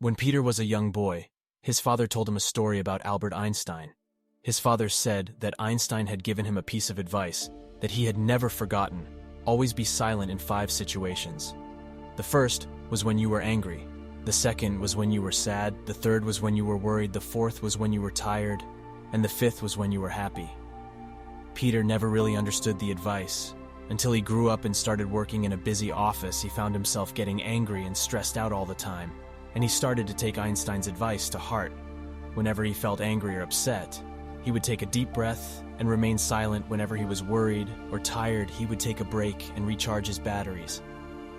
When Peter was a young boy, his father told him a story about Albert Einstein. His father said that Einstein had given him a piece of advice that he had never forgotten: always be silent in 5 situations. The first was when you were angry. The second was when you were sad. The third was when you were worried. The fourth was when you were tired. And the fifth was when you were happy. Peter never really understood the advice. Until he grew up and started working in a busy office, he found himself getting angry and stressed out all the time. And he started to take Einstein's advice to heart. Whenever he felt angry or upset, he would take a deep breath and remain silent. Whenever he was worried or tired, he would take a break and recharge his batteries.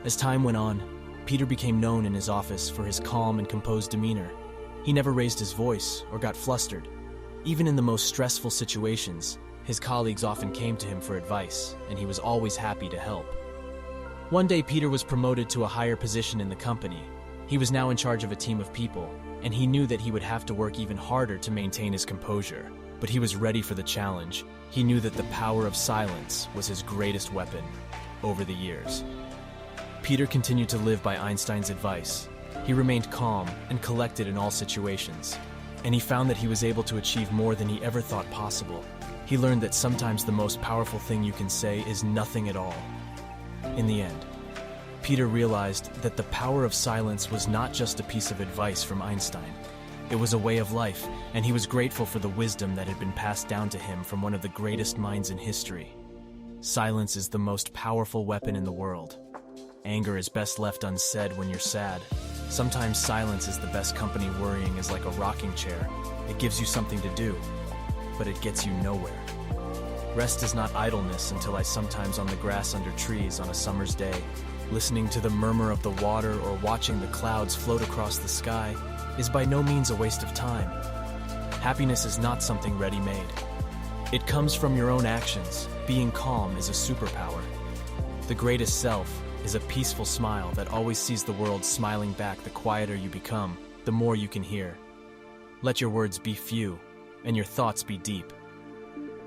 As time went on, Peter became known in his office for his calm and composed demeanor. He never raised his voice or got flustered. Even in the most stressful situations, his colleagues often came to him for advice, and he was always happy to help. One day, Peter was promoted to a higher position in the company. He was now in charge of a team of people, and he knew that he would have to work even harder to maintain his composure. But he was ready for the challenge. He knew that the power of silence was his greatest weapon. Over the years, Peter continued to live by Einstein's advice. He remained calm and collected in all situations, and he found that he was able to achieve more than he ever thought possible. He learned that sometimes the most powerful thing you can say is nothing at all. In the end, Peter realized that the power of silence was not just a piece of advice from Einstein. It was a way of life, and he was grateful for the wisdom that had been passed down to him from one of the greatest minds in history. Silence is the most powerful weapon in the world. Anger is best left unsaid when you're sad. Sometimes silence is the best company. Worrying is like a rocking chair. It gives you something to do, but it gets you nowhere. Rest is not idleness until I sometimes on the grass under trees on a summer's day, listening to the murmur of the water or watching the clouds float across the sky, is by no means a waste of time. Happiness is not something ready-made. It comes from your own actions. Being calm is a superpower. The greatest self is a peaceful smile that always sees the world smiling back. The quieter you become, the more you can hear. Let your words be few, and your thoughts be deep.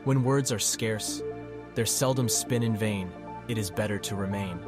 When words are scarce, they're seldom spent in vain. It is better to remain.